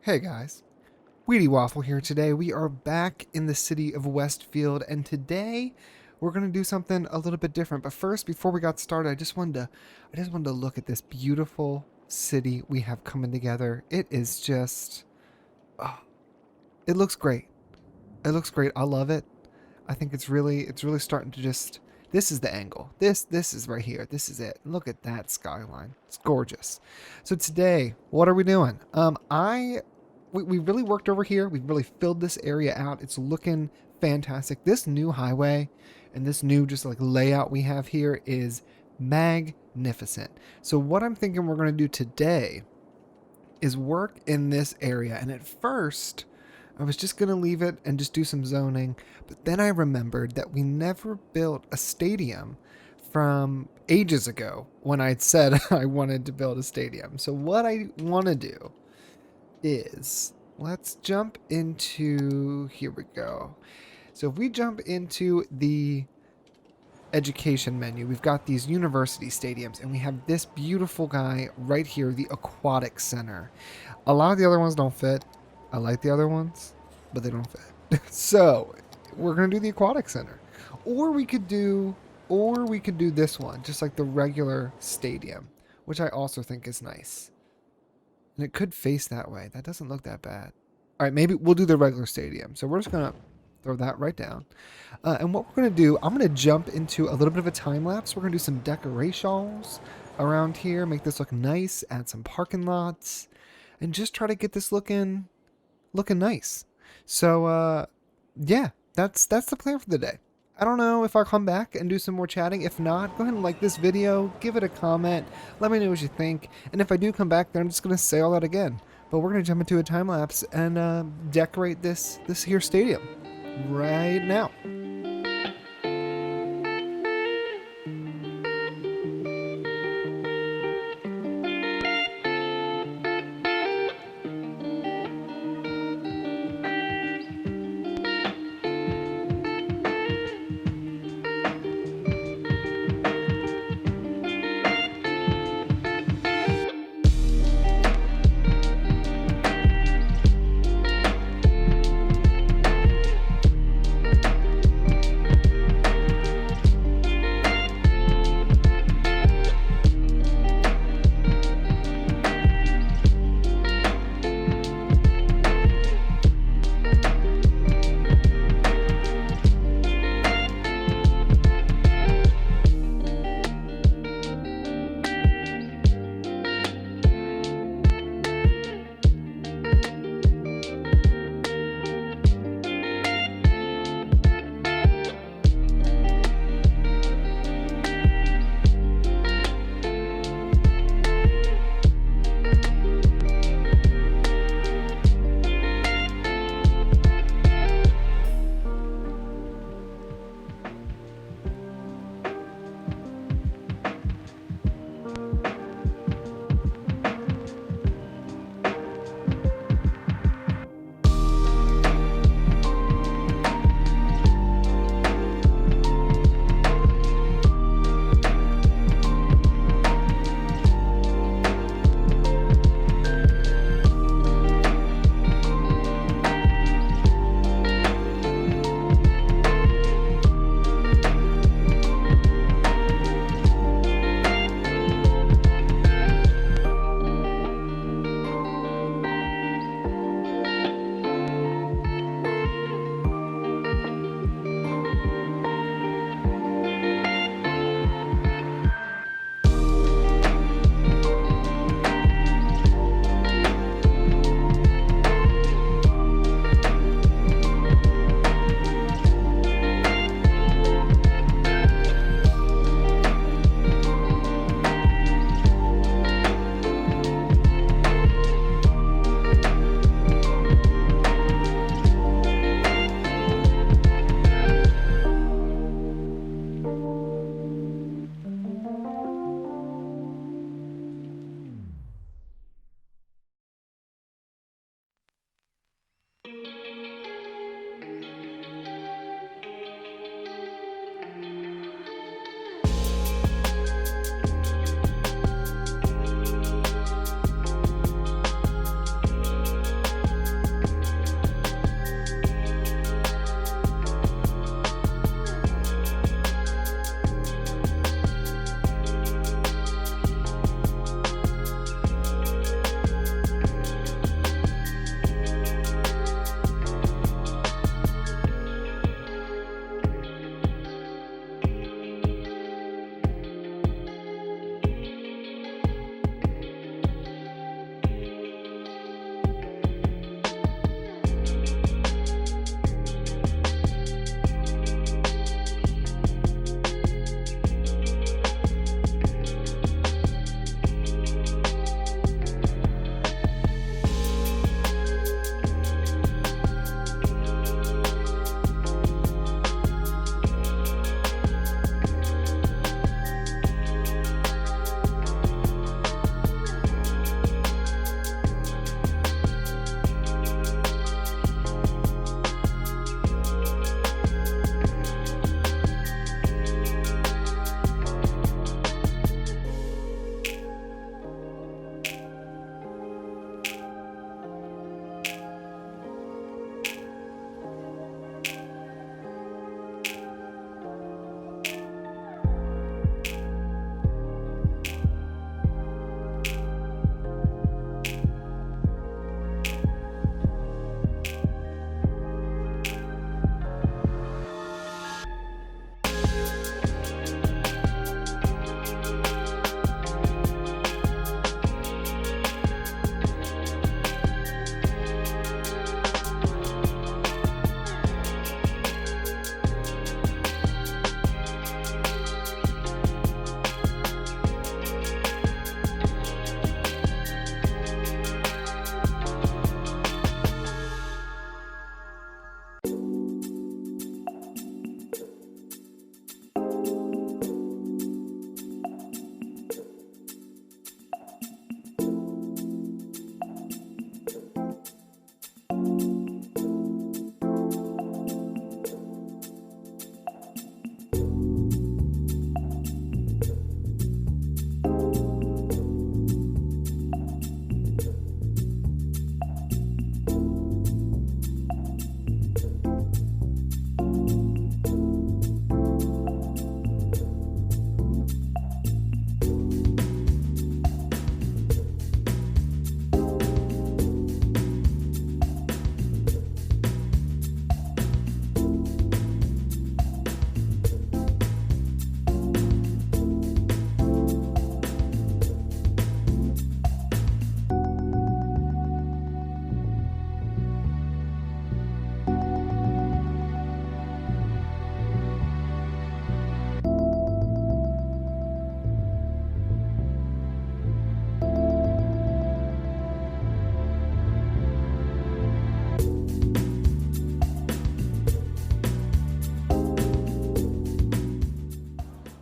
Hey guys, WheatyWaffle here today. We are back in the city of Westfield, and today we're gonna do something a little bit different. But first, before we got started, I just wanted to look at this beautiful city we have coming together. It is just, oh, it looks great. It looks great. I love it. I think it's really starting to just. This is the angle. This is right here. This is it. Look at that skyline. It's gorgeous. So today, what are we doing? We really worked over here. We've really filled this area out. It's looking fantastic. This new highway and this new just like layout we have here is magnificent. So what I'm thinking we're going to do today is work in this area. And at first, I was just going to leave it and just do some zoning. But then I remembered that we never built a stadium from ages ago when I'd said I wanted to build a stadium. So what I want to do is let's jump into, here we go. So if we jump into the education menu, we've got these university stadiums and we have this beautiful guy right here, the aquatic center. A lot of the other ones don't fit. I like the other ones, but they don't fit. So we're going to do the aquatic center, or we could do this one, just like the regular stadium, which I also think is nice. And it could face that way. That doesn't look that bad. All right, maybe we'll do the regular stadium. So we're just going to throw that right down. And what we're going to do, I'm going to jump into a little bit of a time lapse. We're going to do some decorations around here, make this look nice, add some parking lots, and just try to get this looking nice. So yeah, that's the plan for the day. I don't know if I'll come back and do some more chatting. If not, go ahead and like this video, give it a comment, let me know what you think. And if I do come back, then I'm just going to say all that again. But we're going to jump into a time lapse and decorate this here stadium right now.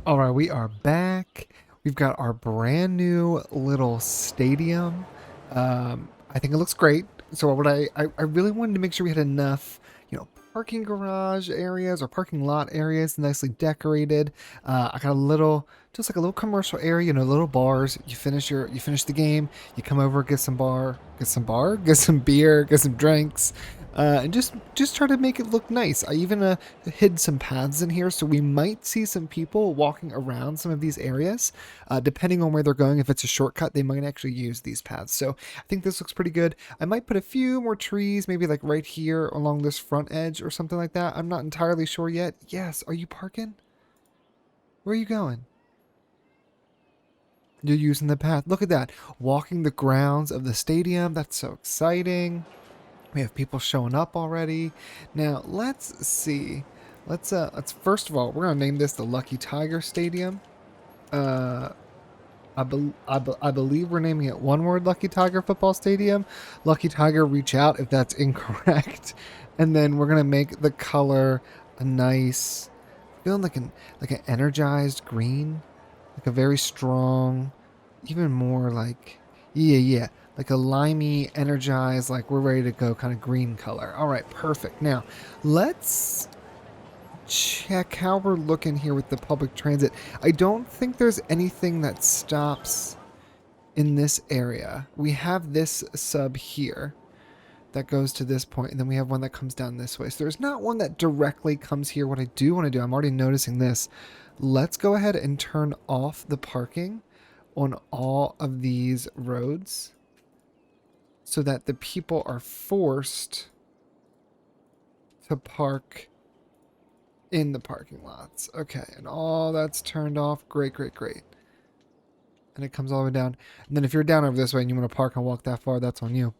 All right, we are back. We've got our brand new little stadium. I think it looks great. So what I really wanted to make sure we had enough, parking garage areas or parking lot areas, nicely decorated. I got a little, just like a little commercial area, little bars. You finish the game, you come over, get some beer, get some drinks. And just try to make it look nice. I even hid some paths in here, so we might see some people walking around some of these areas. Depending on where they're going, if it's a shortcut, they might actually use these paths. So I think this looks pretty good. I might put a few more trees, maybe like right here along this front edge or something like that. I'm not entirely sure yet. Yes, are you parking? Where are you going? You're using the path. Look at that. Walking the grounds of the stadium. That's so exciting. We have people showing up already. Now let's see. Let's first of all, we're gonna name this the Luckytiger Stadium. Uh, I believe we're naming it one word Luckytiger Football Stadium. Luckytiger, reach out if that's incorrect. And then we're gonna make the color a nice, feeling like an energized green, like a very strong, even more like yeah, like a limey, energized, like we're ready to go kind of green color. All right, perfect. Now let's check how we're looking here with the public transit. I don't think there's anything that stops in this area. We have this sub here that goes to this point, and then we have one that comes down this way. So there's not one that directly comes here. What I do want to do, I'm already noticing this. Let's go ahead and turn off the parking on all of these roads so that the people are forced to park in the parking lots. Okay, and all that's turned off. Great. And it comes all the way down. And then if you're down over this way and you want to park and walk that far, that's on you.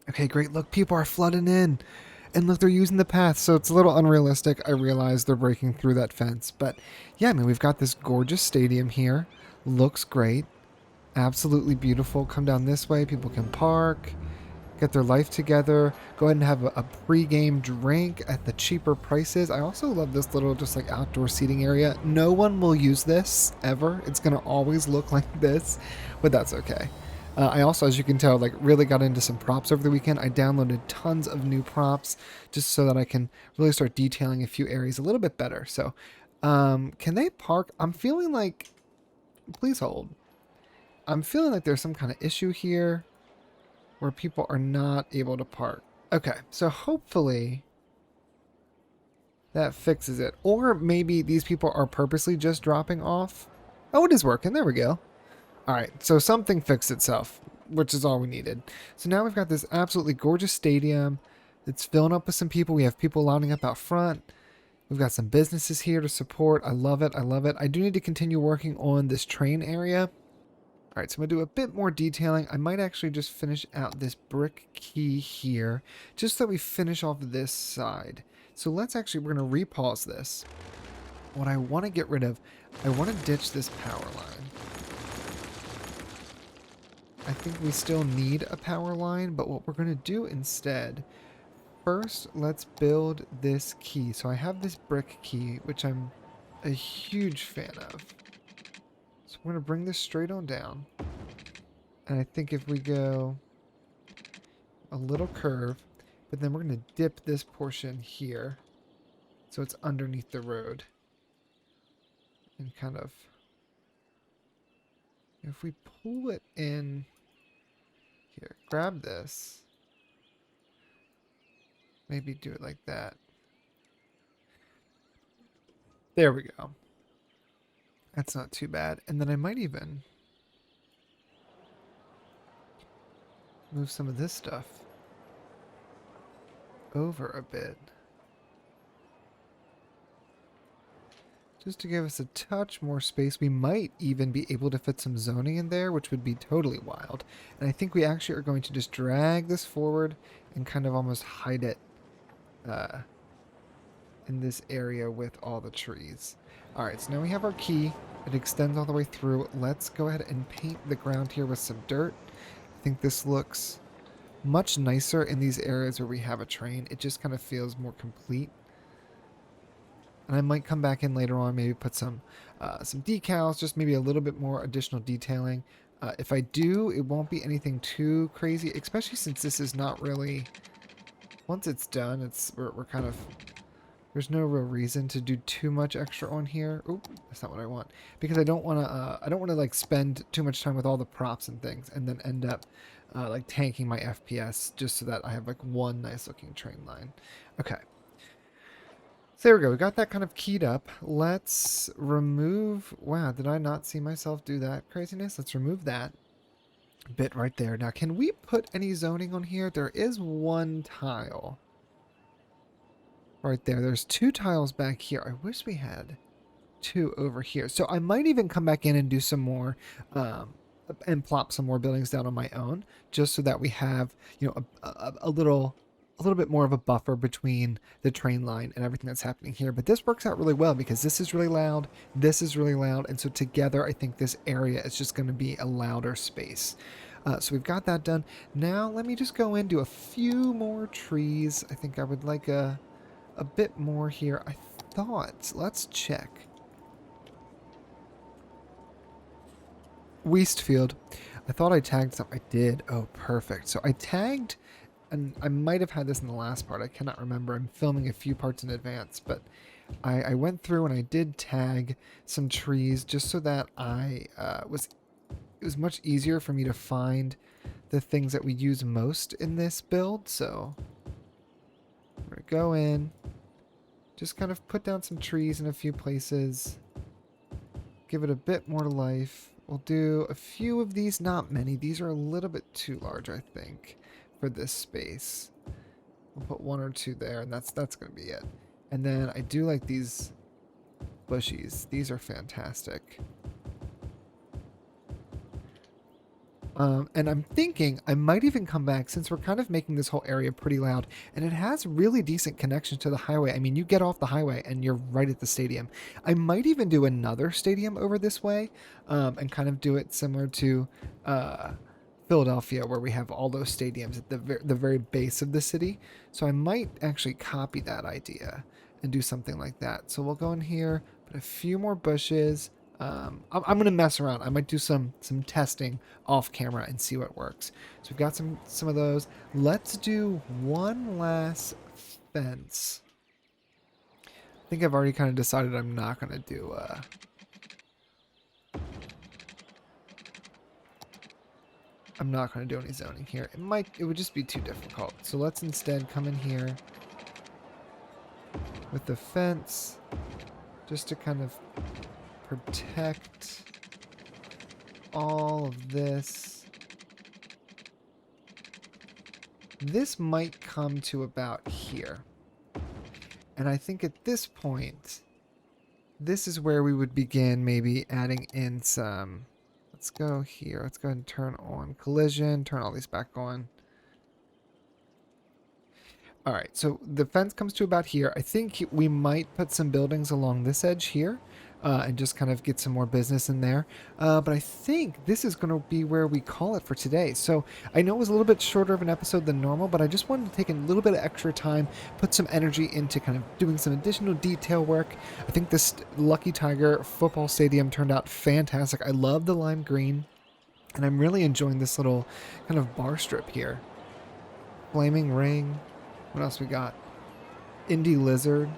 Okay, great. Look, people are flooding in. And look, they're using the path, so it's a little unrealistic. I realize they're breaking through that fence. But yeah, I mean, we've got this gorgeous stadium here. Looks great. Absolutely beautiful. Come down this way. People can park, get their life together, go ahead and have a pre-game drink at the cheaper prices. I also love this little just like outdoor seating area. No one will use this ever. It's going to always look like this, but that's okay. I also, as you can tell, like really got into some props over the weekend. I downloaded tons of new props just so that I can really start detailing a few areas a little bit better. So can they park? I'm feeling like, please hold. I'm feeling like there's some kind of issue here where people are not able to park. Okay, so hopefully that fixes it. Or maybe these people are purposely just dropping off. Oh, it is working. There we go. All right, so something fixed itself, which is all we needed. So now we've got this absolutely gorgeous stadium. It's filling up with some people. We have people lining up out front. We've got some businesses here to support. I love it. I do need to continue working on this train area. All right, so I'm going to do a bit more detailing. I might actually just finish out this brick key here, just so we finish off this side. So we're going to repause this. What I want to get rid of, I want to ditch this power line. I think we still need a power line, but what we're going to do instead, first, let's build this key. So I have this brick key, which I'm a huge fan of. So we're going to bring this straight on down. And I think if we go a little curve, but then we're going to dip this portion here so it's underneath the road. And kind of, if we pull it in here, grab this, maybe do it like that. There we go. That's not too bad. And then I might even move some of this stuff over a bit. Just to give us a touch more space. We might even be able to fit some zoning in there, which would be totally wild. And I think we actually are going to just drag this forward and kind of almost hide it in this area with all the trees. All right, so now we have our key. It extends all the way through. Let's go ahead and paint the ground here with some dirt. I think this looks much nicer in these areas where we have a train. It just kind of feels more complete. And I might come back in later on, maybe put some decals, just maybe a little bit more additional detailing. If I do, it won't be anything too crazy, especially since this is not really, once it's done, we're kind of, there's no real reason to do too much extra on here. Oop, that's not what I want. Because I don't want to like spend too much time with all the props and things and then end up like tanking my FPS just so that I have like one nice looking train line. Okay. So there we go. We got that kind of keyed up. Let's remove, wow, did I not see myself do that craziness? Let's remove that bit right there. Now, can we put any zoning on here? There is one tile. Right there. There's 2 tiles back here. I wish we had 2 over here. So I might even come back in and do some more and plop some more buildings down on my own, just so that we have, you know, a little bit more of a buffer between the train line and everything that's happening here. But this works out really well because this is really loud, this is really loud, and so together I think this area is just going to be a louder space. So we've got that done. Now let me just go in, do a few more trees. I think I would like a bit more here. I thought, let's check. Westfield. I thought I tagged some. I did. Oh, perfect. So I tagged, and I might have had this in the last part. I cannot remember. I'm filming a few parts in advance, but I went through and I did tag some trees just so that it was much easier for me to find the things that we use most in this build. So I'm going to go in, just kind of put down some trees in a few places, give it a bit more life. We'll do a few of these, not many. These are a little bit too large, I think, for this space. We'll put 1 or 2 there, and that's going to be it. And then I do like these bushies. These are fantastic. And I'm thinking I might even come back, since we're kind of making this whole area pretty loud, and it has really decent connections to the highway. I mean, you get off the highway and you're right at the stadium. I might even do another stadium over this way, and kind of do it similar to Philadelphia, where we have all those stadiums at the very base of the city. So I might actually copy that idea and do something like that. So we'll go in here, put a few more bushes. I'm going to mess around. I might do some testing off camera and see what works. So we've got some of those. Let's do one last fence. I think I've already kind of decided I'm not going to do I'm not going to do any zoning here. It would just be too difficult. So let's instead come in here with the fence just to kind of protect all of this. This might come to about here. And I think at this point, this is where we would begin maybe adding in some. Let's go here. Let's go ahead and turn on collision, turn all these back on. All right, so the fence comes to about here. I think we might put some buildings along this edge here. And just kind of get some more business in there. But I think this is going to be where we call it for today. So I know it was a little bit shorter of an episode than normal, but I just wanted to take a little bit of extra time, put some energy into kind of doing some additional detail work. I think this Luckytiger football stadium turned out fantastic. I love the lime green, and I'm really enjoying this little kind of bar strip here. Flaming ring. What else we got? Indie lizard.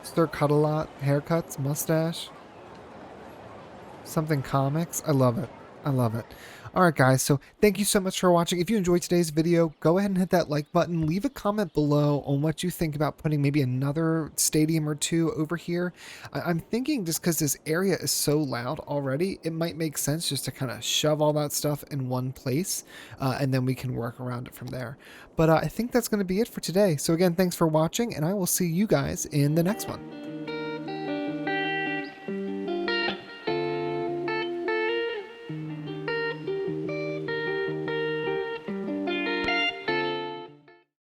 Stir Cut-A-Lot, haircuts, mustache. Something comics. I love it. I love it. Alright guys, so thank you so much for watching. If you enjoyed today's video, go ahead and hit that like button. Leave a comment below on what you think about putting maybe another stadium or 2 over here. I'm thinking just because this area is so loud already, it might make sense just to kind of shove all that stuff in one place, and then we can work around it from there. But I think that's going to be it for today. So again, thanks for watching, and I will see you guys in the next one.